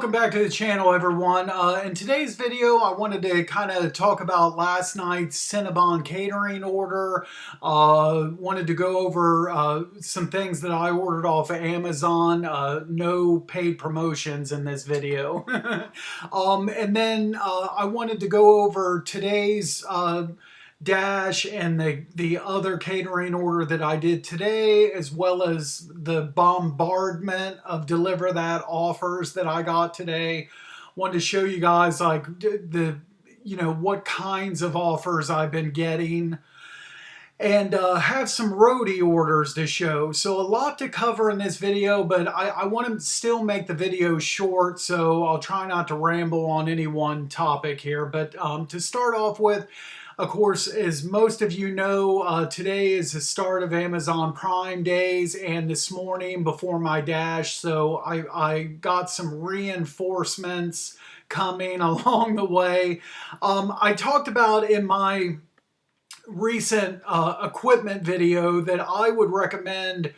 welcome back to the channel, everyone. In today's video, I wanted to kind of talk about last night's Cinnabon catering order. Wanted to go over some things that I ordered off of Amazon. No paid promotions in this video. And then I wanted to go over today's Dash and the other catering order that I did today, as well as the bombardment of DeliverThat offers that I got today. Wanted to show you guys like what kinds of offers I've been getting, and have some Roadie orders to show. So a lot to cover in this video, but I want to still make the video short, so I'll try not to ramble on any one topic here. But to start off with, of course, as most of you know, today is the start of Amazon Prime days, and this morning before my dash, so I got some reinforcements coming along the way. I talked about in my recent equipment video that I would recommend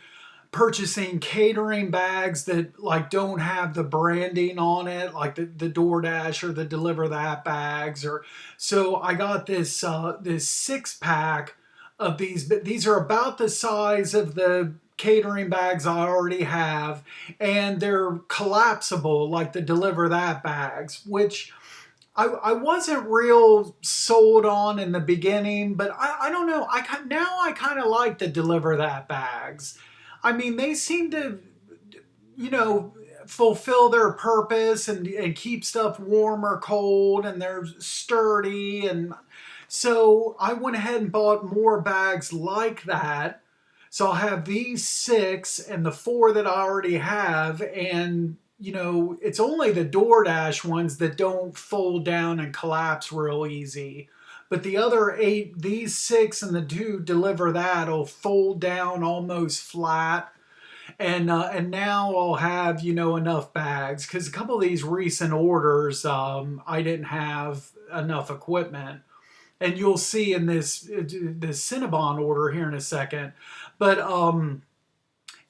purchasing catering bags that like don't have the branding on it, like the DoorDash or the DeliverThat bags. Or so I got this this 6-pack of these, but these are about the size of the catering bags I already have, and they're collapsible like the DeliverThat bags, which I wasn't real sold on in the beginning, but I don't know. Now I kind of like the DeliverThat bags. I mean, they seem to, fulfill their purpose and keep stuff warm or cold, and they're sturdy. And so I went ahead and bought more bags like that. So I'll have these 6 and the 4 that I already have, and it's only the DoorDash ones that don't fold down and collapse real easy. But the other 8, these 6 and the 2 DeliverThat will fold down almost flat. And now I'll have, enough bags. Because a couple of these recent orders, I didn't have enough equipment. And you'll see in this Cinnabon order here in a second. But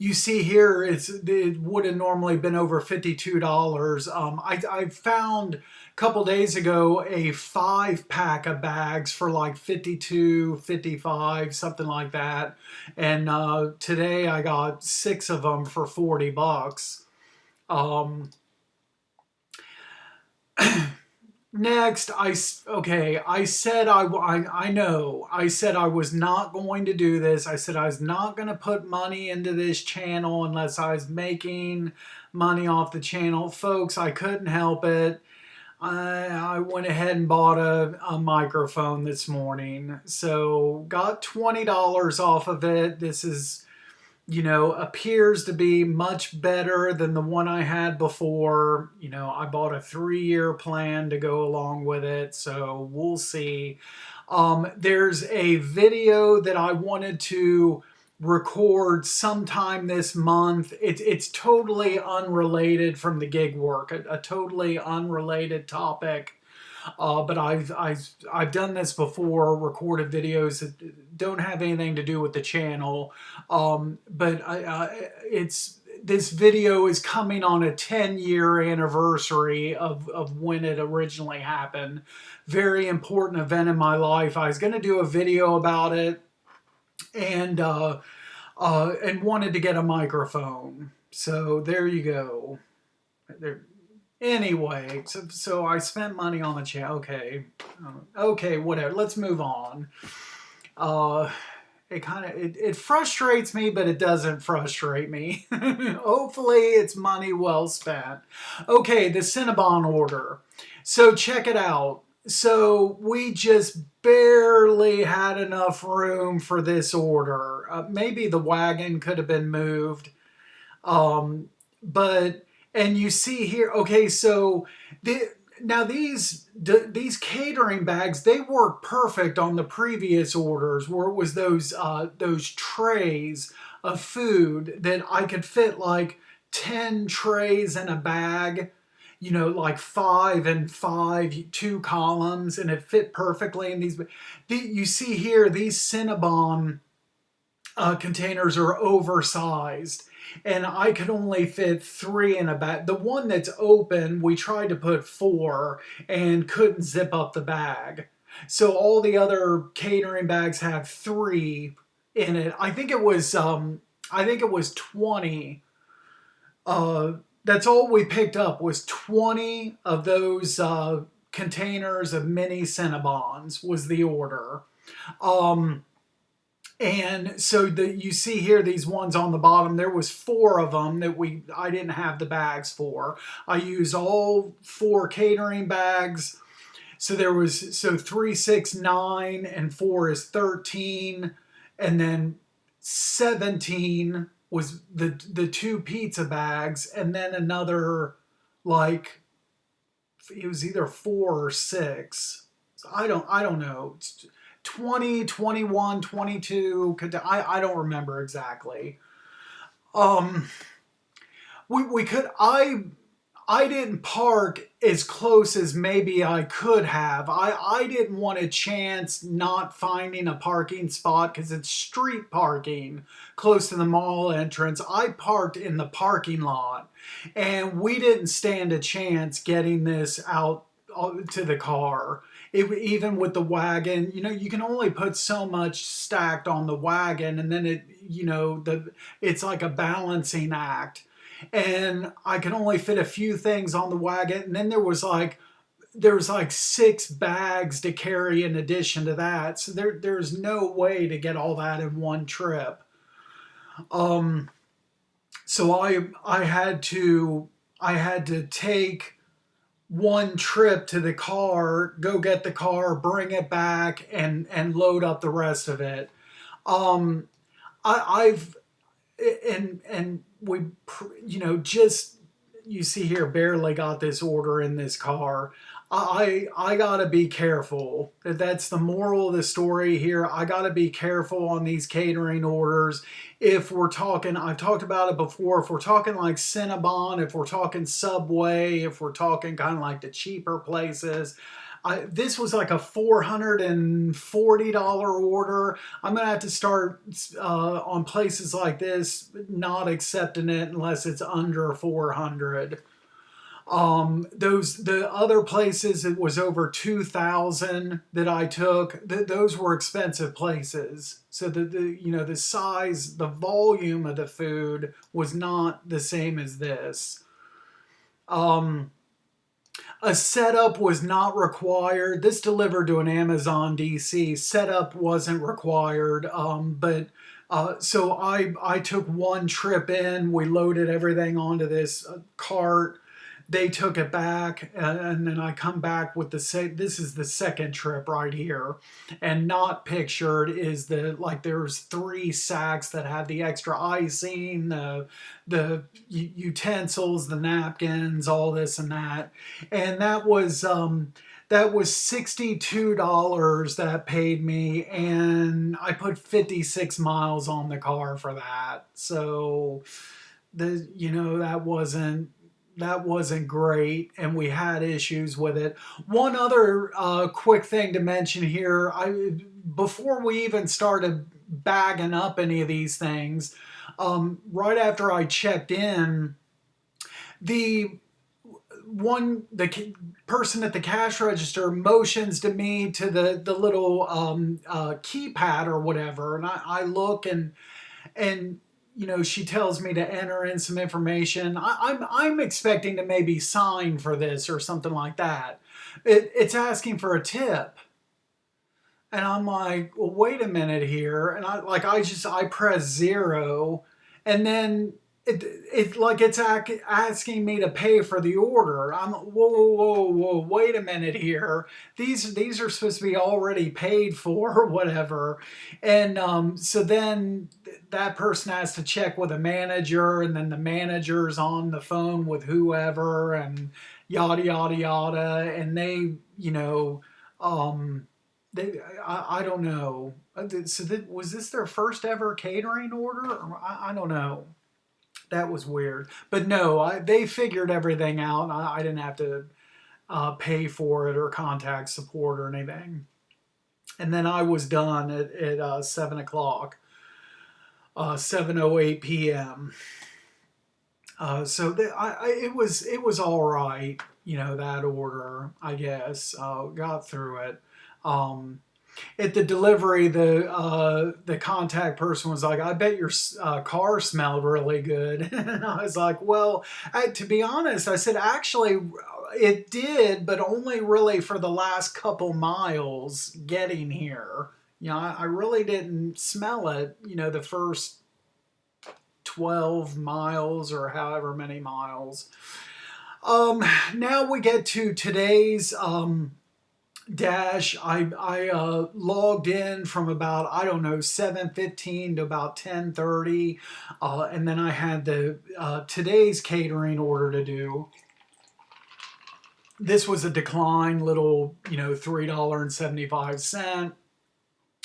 you see here, it would have normally been over $52. I found a couple days ago a 5-pack of bags for like $52, $55, something like that. And today I got 6 of them for $40. Next, I said I said I was not going to do this. I said I was not going to put money into this channel unless I was making money off the channel. Folks, I couldn't help it. I went ahead and bought a microphone this morning. So got $20 off of it. This is, appears to be much better than the one I had before. I bought a 3-year plan to go along with it, so we'll see. There's a video that I wanted to record sometime this month. It's totally unrelated from the gig work, a totally unrelated topic. But I've done this before, recorded videos that don't have anything to do with the channel. But this video is coming on a 10-year anniversary of when it originally happened. Very important event in my life. I was going to do a video about it, and wanted to get a microphone. So there you go. Anyway, so I spent money on the channel. Okay, whatever. Let's move on. It frustrates me, but it doesn't frustrate me. Hopefully, it's money well spent. Okay, the Cinnabon order. So check it out. So we just barely had enough room for this order. Maybe the wagon could have been moved, but. And you see here, okay, so now these catering bags, they work perfect on the previous orders where it was those trays of food that I could fit like 10 trays in a bag, like 5 and 5, 2 columns, and it fit perfectly in these. You see here, these Cinnabon containers are oversized. and I could only fit 3 in a bag. The one that's open, we tried to put 4 and couldn't zip up the bag. So all the other catering bags have 3 in it. I think it was 20. That's all we picked up was 20 of those containers of mini Cinnabons was the order. Um, and so you see here these ones on the bottom. There was 4 of them that I didn't have the bags for. I used all 4 catering bags. So 3, 6, 9, and 4 is 13, and then 17 was the 2 pizza bags, and then another, like, it was either 4 or 6. So I don't know. It's 20, 21, 22. I don't remember exactly. Um, we could I didn't park as close as maybe I could have. I didn't want a chance not finding a parking spot because it's street parking close to the mall entrance. I parked in the parking lot, and we didn't stand a chance getting this out to the car. Even with the wagon, you can only put so much stacked on the wagon, and then it's like a balancing act, and I could only fit a few things on the wagon. And then there was like 6 bags to carry in addition to that. So there's no way to get all that in one trip. Um, so I had to take one trip to the car, go get the car, bring it back, and load up the rest of it. Um, I've and we just, you see here, barely got this order in this car. I gotta be careful. That's the moral of the story here. I gotta be careful on these catering orders. If we're talking, I've talked about it before, if we're talking like Cinnabon, if we're talking Subway, if we're talking kind of like the cheaper places, this was like a $440 order. I'm gonna have to start on places like this not accepting it unless it's under 400. The other places, it was over 2,000 that I took. Those were expensive places. So the size, the volume of the food was not the same as this. Um, a setup was not required. This delivered to an Amazon DC. Setup wasn't required, but so I took one trip in. We loaded everything onto this cart. They took it back, and then I come back with this is the second trip right here, and not pictured is there's 3 sacks that have the extra icing, the utensils, the napkins, all this and that, and that was $62 that paid me, and I put 56 miles on the car for that. So that wasn't great, and we had issues with it. One other quick thing to mention here, before we even started bagging up any of these things, right after I checked in, the person at the cash register motions to me to the little keypad or whatever, and I look, and she tells me to enter in some information. I'm expecting to maybe sign for this or something like that. It's asking for a tip, and I'm like, well, wait a minute here, and I press 0, and then it's asking me to pay for the order. I'm whoa, whoa, whoa, whoa, wait a minute here. These are supposed to be already paid for or whatever. And so then that person has to check with a manager, and then the manager's on the phone with whoever, and yada yada yada, and um, I don't know. So was this their first ever catering order? I don't know. That was weird. But no, they figured everything out. I didn't have to pay for it or contact support or anything. And then I was done at 7 o'clock, 7:08 p.m. It was all right, that order, I guess. Got through it. Um, at the delivery, the contact person was like, "I bet your car smelled really good." And I was like, "Well, to be honest," I said, "actually, it did, but only really for the last couple miles getting here. I really didn't smell it. The first 12 miles or however many miles." Um, Now we get to today's dash. I logged in from about, I don't know, 7:15 to about 10:30, and then I had the today's catering order to do. This was a decline, little, $3.75.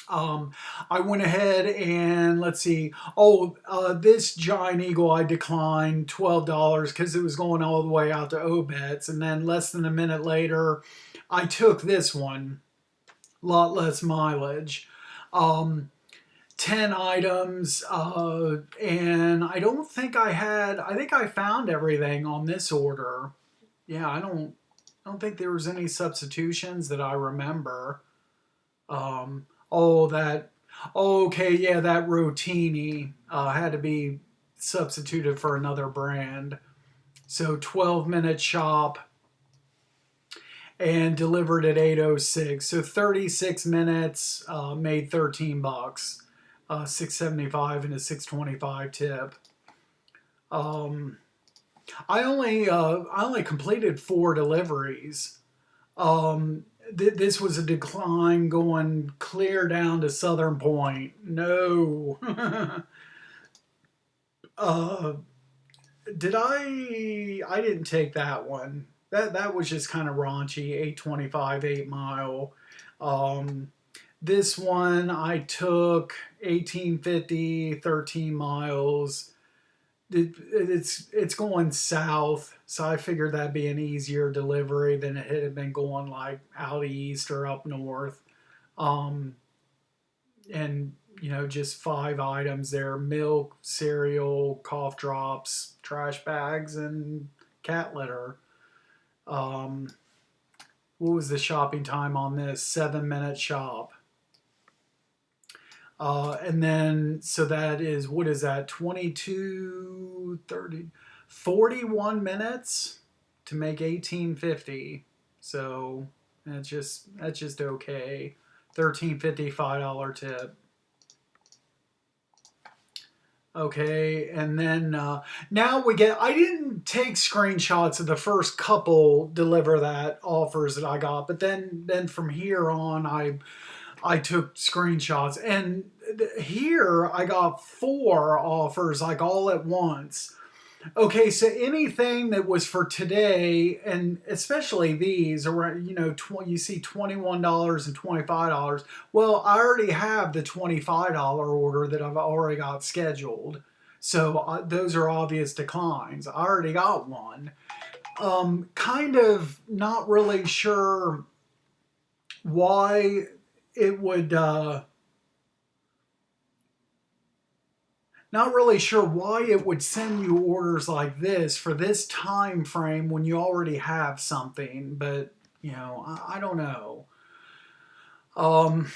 I went ahead and let's see. Oh, this Giant Eagle I declined $12 because it was going all the way out to Obet's, and then less than a minute later, I took this one, lot less mileage. Um, 10 items, and I don't think I had. I think I found everything on this order. Yeah, I don't think there was any substitutions that I remember. Oh, that. Oh, okay, yeah, that Rotini had to be substituted for another brand. So 12-minute shop and delivered at 8:06. So 36 minutes, made $13, 675 and a 625 tip. I only completed 4 deliveries. This was a decline going clear down to Southern Point. No. uh, did I? I didn't take that one. That was just kind of raunchy. 825, 8 mile. Um, this one I took 1850, 13 miles. It's going south, so I figured that'd be an easier delivery than it had been going like out east or up north. Um, and just 5 items there: milk, cereal, cough drops, trash bags, and cat litter. Um, what was the shopping time on this? 7-minute shop. And then, so that is, what is that? 22, 30, 41 minutes to make 1850. So that's just okay. 13.50, $5 tip. Okay, and then now we get. I didn't take screenshots of the first couple DeliverThat offers that I got, but then from here on, I took screenshots, and here I got 4 offers like all at once. Okay, so anything that was for today, and especially these, around, you see $21 and $25. Well, I already have the $25 order that I've already got scheduled. So those are obvious declines. I already got one. Kind of not really sure why it would. Not really sure why it would send you orders like this for this time frame when you already have something, but I don't know. Um,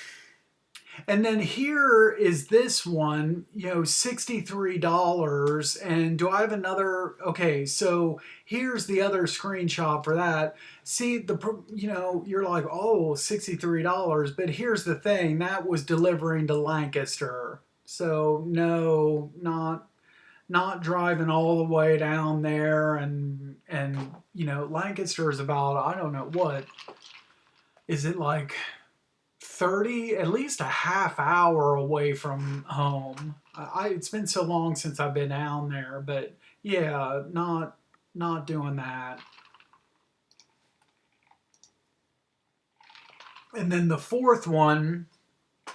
and then here is this one, $63. And do I have another? Okay, so here's the other screenshot for that. See, you're like, oh, $63. But here's the thing, that was delivering to Lancaster. So no, not driving all the way down there, and Lancaster is about, I don't know, what is it, like 30, at least a half hour away from home. It's been so long since I've been down there, but yeah, not doing that. And then the fourth one,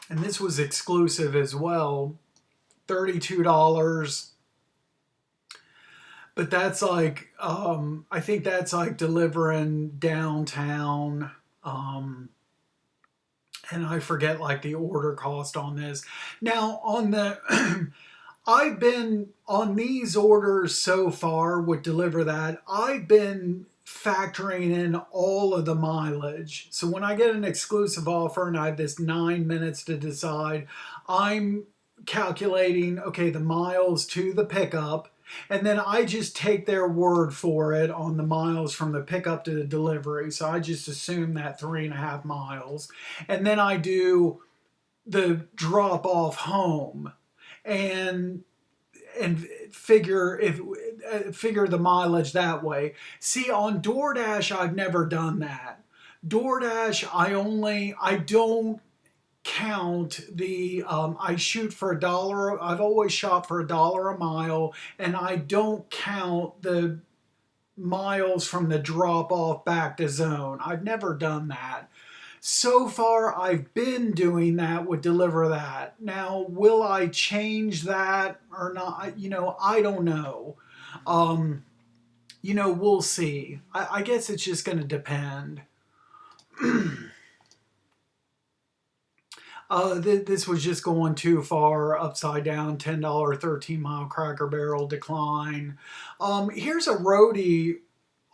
and this was exclusive as well, $32. But that's like, I think that's like delivering downtown. And I forget like the order cost on this. Now on the I've been on these orders so far with DeliverThat, I've been factoring in all of the mileage. So when I get an exclusive offer and I have this 9 minutes to decide, I'm calculating, okay, the miles to the pickup, and then I just take their word for it on the miles from the pickup to the delivery. So I just assume that 3.5 miles. And then I do the drop off home and figure the mileage that way. See, on DoorDash, I've never done that. DoorDash, I don't count the I shoot for $1. I've always shot for $1 a mile, and I don't count the miles from the drop off back to zone. I've never done that. So far, I've been doing that with DeliverThat. Now, will I change that or not? I don't know. Um, we'll see. I guess it's just going to depend. This was just going too far upside down. $10 13-mile Cracker Barrel decline. Here's a Roadie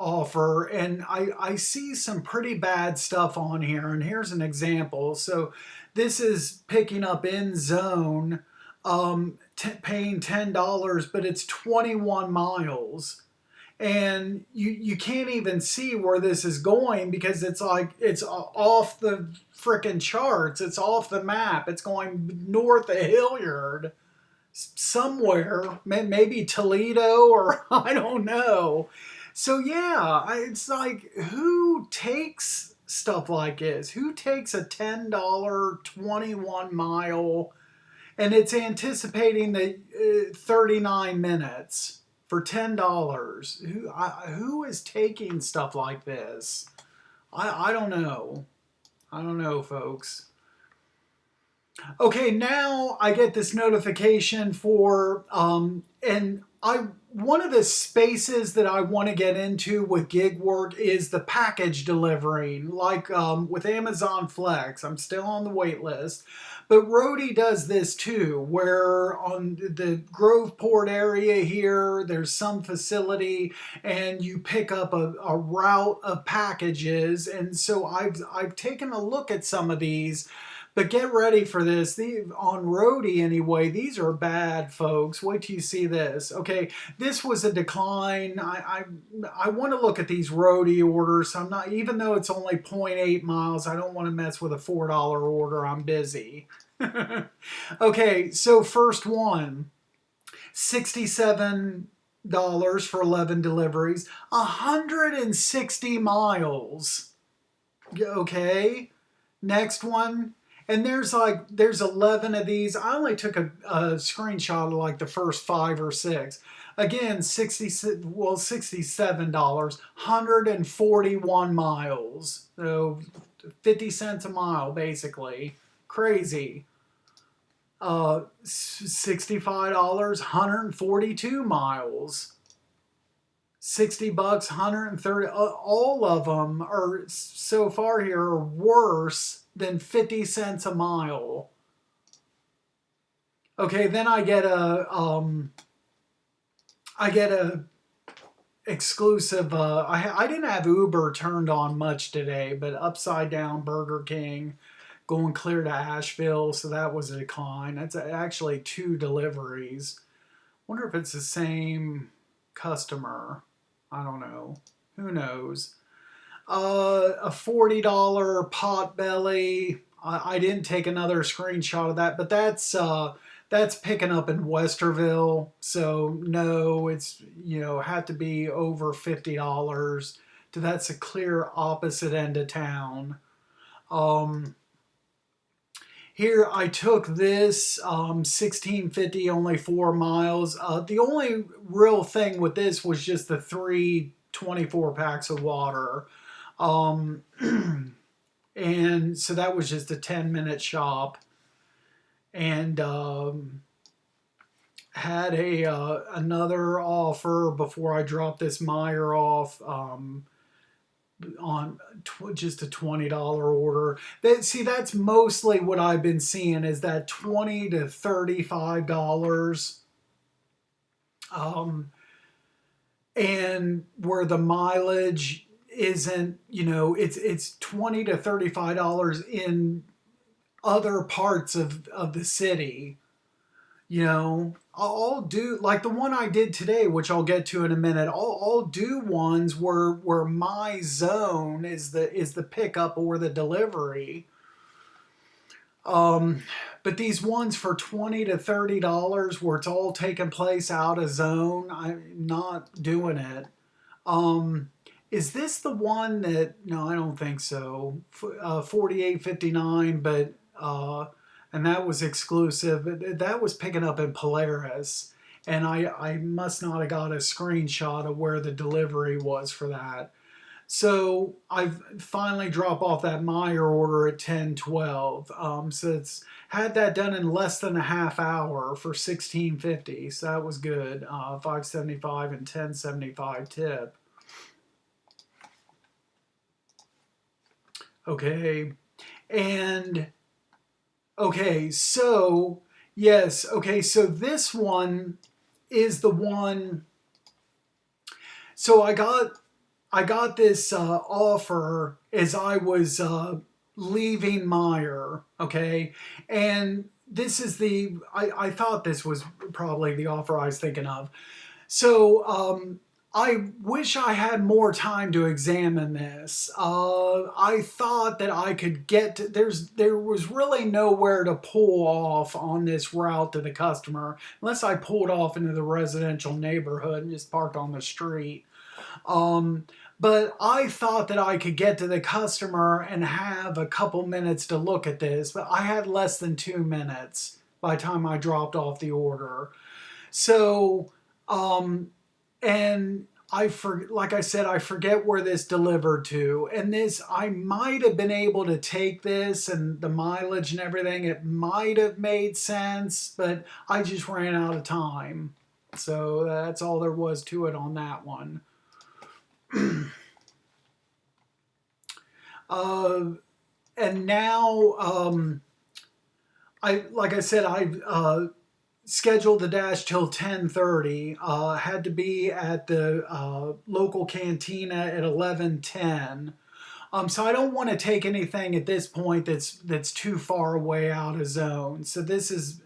offer, and I see some pretty bad stuff on here, and here's an example. So this is picking up in zone, paying $10, but it's 21 miles, and you can't even see where this is going because it's like it's off the frickin' charts. It's off the map. It's going north of Hilliard somewhere, maybe Toledo, or I don't know. So yeah, it's like, who takes stuff like this? Who takes a $10 21 mile and it's anticipating the 39 minutes for $10? Who is taking stuff like this? I don't know. I don't know, folks. Okay, now I get this notification for, and one of the spaces that I want to get into with gig work is the package delivering, like with Amazon Flex. I'm still on the wait list, but Roadie does this too, where on the Groveport area here, there's some facility and you pick up a route of packages. And so I've taken a look at some of these. But get ready for this. On Roadie anyway, these are bad, folks. Wait till you see this. Okay, this was a decline. I want to look at these Roadie orders. I'm not, even though it's only 0.8 miles, I don't want to mess with a $4 order. I'm busy. Okay, so first one, $67 for 11 deliveries, 160 miles. Okay, next one. And there's 11 of these. I only took a screenshot of like the first 5 or 6. Again, $67, 141 miles. So 50 cents a mile, basically. Crazy. $65, 142 miles. $60, 130. All of them are so far here are worse than 50 cents a mile. Okay, then I get a exclusive. I didn't have Uber turned on much today, but upside down Burger King going clear to Asheville, so that was a decline. That's actually 2 deliveries. Wonder if it's the same customer. I don't know. Who knows? A $40 Potbelly. I didn't take another screenshot of that, but that's picking up in Westerville. So no, it's have to be over $50. That's a clear opposite end of town. Here I took this 1650, only 4 miles. The only real thing with this was just the 3 24 packs of water. And so that was just a 10-minute shop. And had another offer before I dropped this Meyer off on just a $20 order. That's mostly what I've been seeing is that $20 to $35. Um, and where the mileage isn't, it's $20 to $35 in other parts of the city. I'll do like the one I did today, which I'll get to in a minute. I'll do ones where my zone is the pickup or the delivery. Um, but these ones for $20 to $30 where it's all taking place out of zone, I'm not doing it. Um, is this the one that? No, I don't think so. 48.59, but and that was exclusive. That was picking up in Polaris, and I must not have got a screenshot of where the delivery was for that. So I finally drop off that Meyer order at 10:12. So it's had that done in less than a half hour for 16.50. So that was good. 5.75 and 10.75 tip. Okay, and okay, so yes, okay, so this one is the one. So I got this offer as I was leaving Meyer, okay? And this is I thought this was probably the offer I was thinking of. So I wish I had more time to examine this. I thought that I could get to, there was really nowhere to pull off on this route to the customer unless I pulled off into the residential neighborhood and just parked on the street. Um, but I thought that I could get to the customer and have a couple minutes to look at this, but I had less than 2 minutes by the time I dropped off the order. So, um, and like I said, I forget where this delivered to. And this, I might have been able to take this and the mileage and everything. It might have made sense, but I just ran out of time. So that's all there was to it on that one. Uh, and now, like I said, I scheduled the dash till 10:30. Had to be at the local cantina at 11:10. So I don't want to take anything at this point that's too far away out of zone. So this is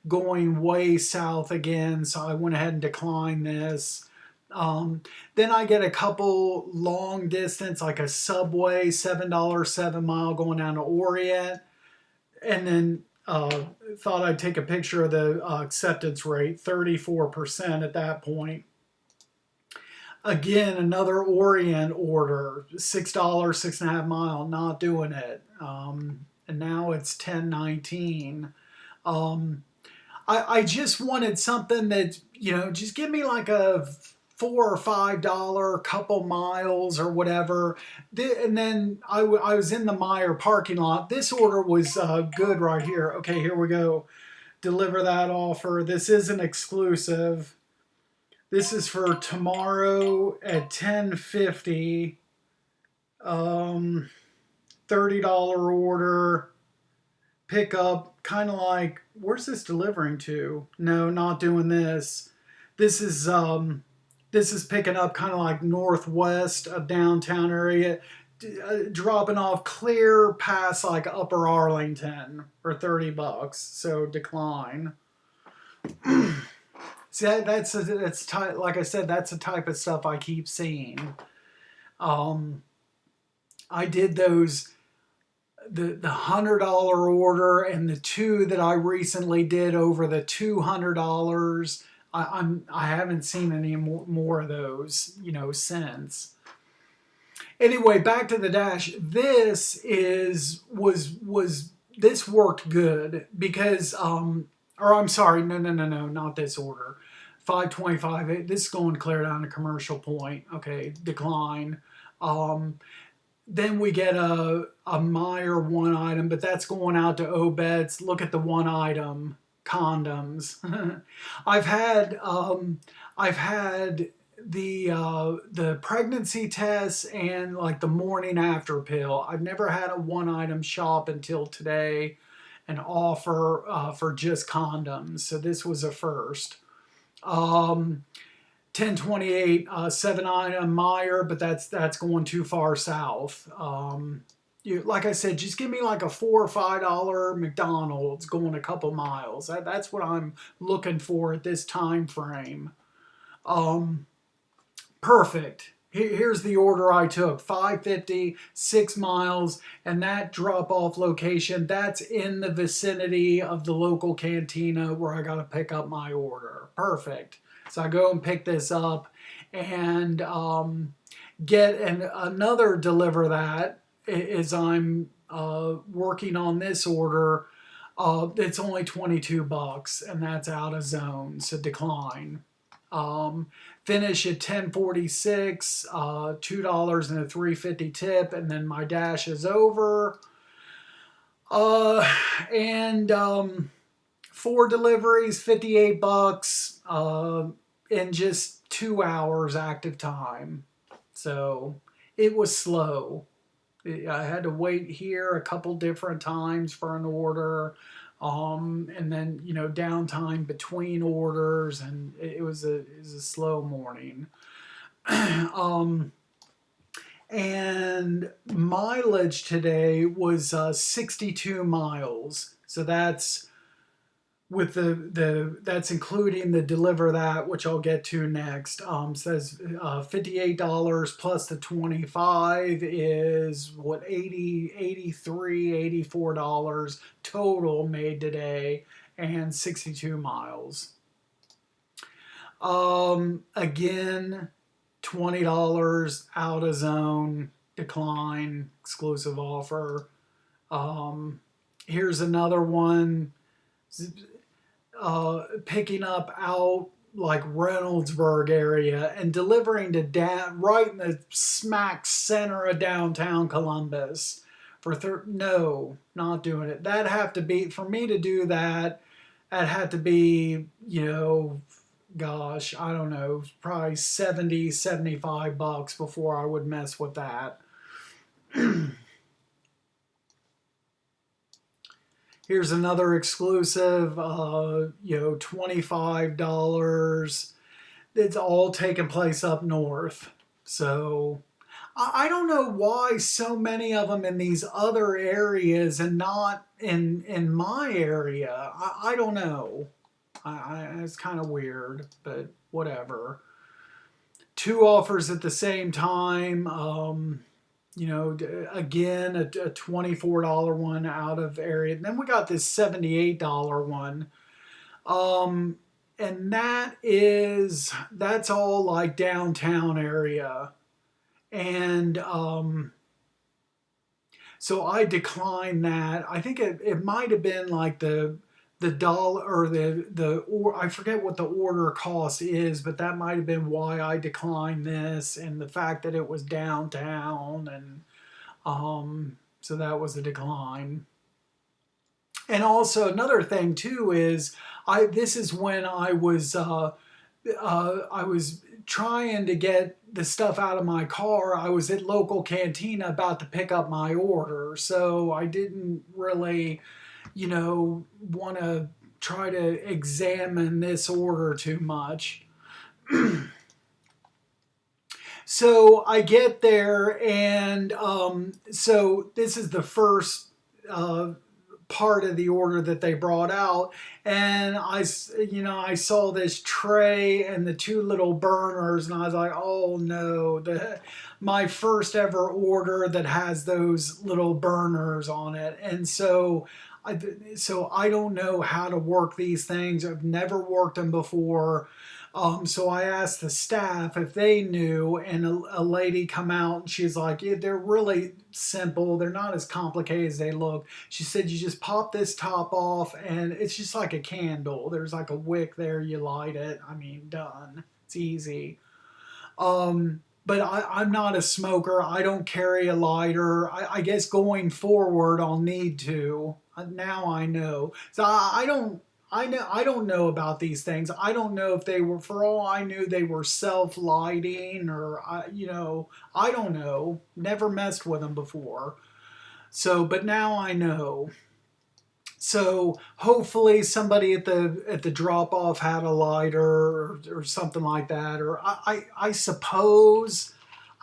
going way south again. So I went ahead and declined this. Then I get a couple long distance, like a Subway, $7, 7 mile going down to Orient, and then thought I'd take a picture of the acceptance rate, 34% at that point. Again, another Orient order, $6, 6.5 mile, not doing it. And now it's 10.19. I just wanted something that, just give me like a $4 or $5 couple miles or whatever. And then I was in the Meyer parking lot. This order was good right here. Okay, here we go. Deliver that offer. This isn't exclusive. This is for tomorrow at 10:50. $30 order. Pickup. Kind of like, where's this delivering to? No, not doing this. This is picking up kind of like northwest of downtown area, dropping off clear past like Upper Arlington for $30. So decline. See, like I said, that's the type of stuff I keep seeing. I did those the $100 order and the two that I recently did over the $200. I haven't seen any more of those, since. Anyway, back to the dash. This this worked good because or I'm sorry, no, not this order. 525. This is going clear down to Commercial Point. Okay, decline. Then we get a Meyer one item, but that's going out to Obeds. Look at the one item condoms. I've had the pregnancy tests and like the morning after pill. I've never had a one item shop until today, an offer for just condoms. So this was a first. 1028 7 item Meyer, but that's going too far south. Like I said, just give me like a $4 or $5 McDonald's going a couple miles. That's what I'm looking for at this time frame. Perfect. Here's the order I took: 550, 6 miles, and that drop off location, that's in the vicinity of the local cantina where I got to pick up my order. Perfect. So I go and pick this up and get another DeliverThat as I'm working on this order. It's only 22 bucks, and that's out of zone, so decline. Finish at 10:46, $2 and a 3.50 tip, and then my dash is over. And 4 deliveries, 58 bucks, in just 2 hours active time. So it was slow. I had to wait here a couple different times for an order. And then downtime between orders, and it was a slow morning. And mileage today was 62 miles, so that's with that's including the DeliverThat, which I'll get to next. Says $58 plus the 25 is what, 80, 83, $84 total made today, and 62 miles. Again, $20 out of zone, decline, exclusive offer. Here's another one. Picking up out like Reynoldsburg area and delivering to right in the smack center of downtown Columbus for no, not doing it. That'd have to be, for me to do that, that had to be, gosh, I don't know, probably 70, 75 bucks before I would mess with that. Here's another exclusive, $25. It's all taking place up north. So I don't know why so many of them in these other areas and not in my area. I don't know. It's kind of weird, but whatever. 2 offers at the same time. Again, a $24 one out of area. And then we got this $78 one. And that's all like downtown area. And so I declined that. I think it might have been like the dollar or or I forget what the order cost is, but that might have been why I declined this, and the fact that it was downtown, and so that was a decline. And also another thing too is this is when I was trying to get the stuff out of my car. I was at local cantina about to pick up my order, so I didn't really want to try to examine this order too much. So I get there, and so this is the first part of the order that they brought out, and I saw this tray and the 2 little burners, and I was like, oh no, my first ever order that has those little burners on it. And so I don't know how to work these things. I've never worked them before. So I asked the staff if they knew, and a lady come out, and she's like, yeah, they're really simple. They're not as complicated as they look. She said, you just pop this top off, and it's just like a candle. There's like a wick there. You light it. I mean, done. It's easy. But I'm not a smoker. I don't carry a lighter. I guess going forward, I'll need to. Now I know. So I don't know about these things. I don't know if they were, for all I knew, they were self-lighting, or I don't know. Never messed with them before. So, but now I know. So hopefully somebody at the drop off had a lighter or something like that. Or I suppose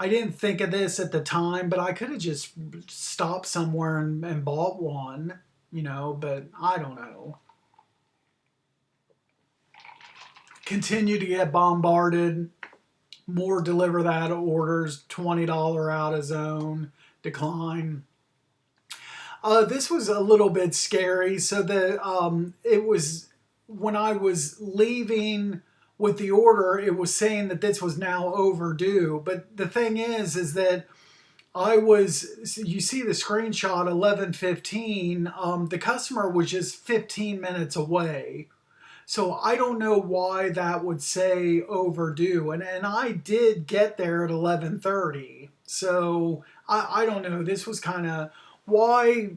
I didn't think of this at the time, but I could have just stopped somewhere and bought one, you know, but I don't know. Continue to get bombarded. More DeliverThat orders, $20 out of zone, decline. This was a little bit scary. So it was when I was leaving with the order, it was saying that this was now overdue. But the thing is that you see the screenshot 11:15. The customer was just 15 minutes away. So I don't know why that would say overdue. And I did get there at 11:30. So I don't know. This was kind of why,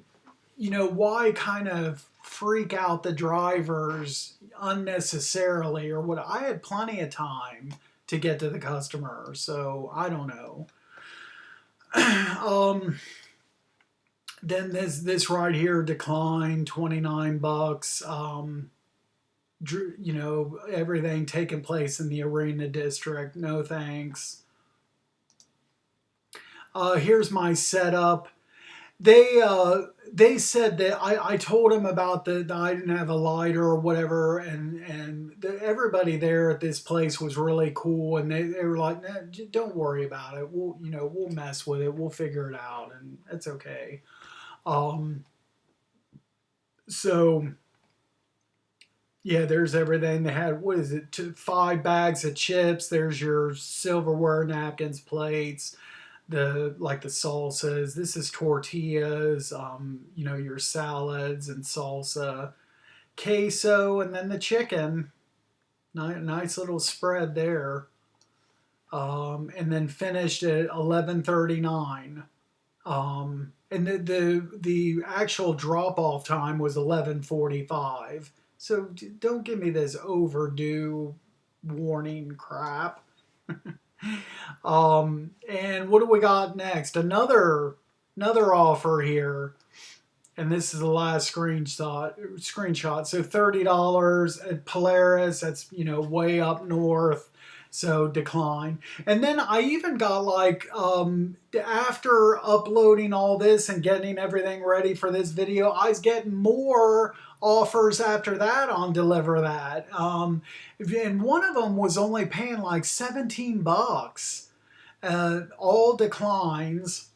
why kind of freak out the drivers unnecessarily or what? I had plenty of time to get to the customer. So I don't know. Then this right here declined $29. Everything taking place in the arena district. No thanks. Here's my setup. They said that I told them about that I didn't have a lighter or whatever, and everybody there at this place was really cool, and they were like, nah, don't worry about it. We'll mess with it. We'll figure it out, and it's okay. So yeah, there's everything. They had, what is it, 5 bags of chips. There's your silverware, napkins, plates, the salsas. This is tortillas, your salads and salsa, queso, and then the chicken. Nice little spread there. And then finished at 11:39. And the actual drop off time was 11:45. So don't give me this overdue warning crap. And what do we got next? Another offer here. And this is the last screenshot. So $30 at Polaris. That's, way up north. So decline. And then I even got after uploading all this and getting everything ready for this video, I was getting more offers after that on DeliverThat. And one of them was only paying like $17. All declines.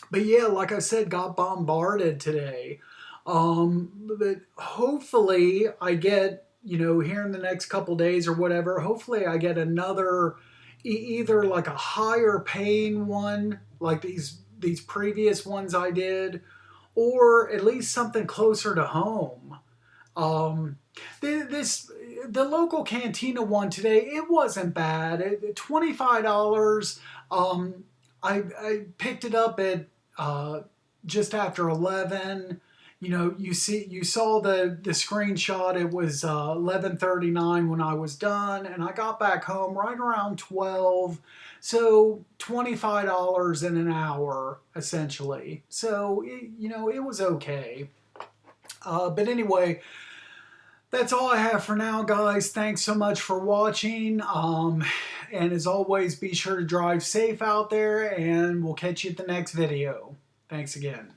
But yeah, like I said, got bombarded today. But hopefully I get, here in the next couple days or whatever, hopefully I get another, either like a higher paying one, like these previous ones I did, or at least something closer to home. The local cantina one today, it wasn't bad. $25. I picked it up at just after 11. You saw the screenshot. It was 11:39 when I was done, and I got back home right around 12. So $25 in an hour essentially. So it was okay. But anyway, that's all I have for now, guys. Thanks so much for watching. And as always, be sure to drive safe out there, and we'll catch you at the next video. Thanks again.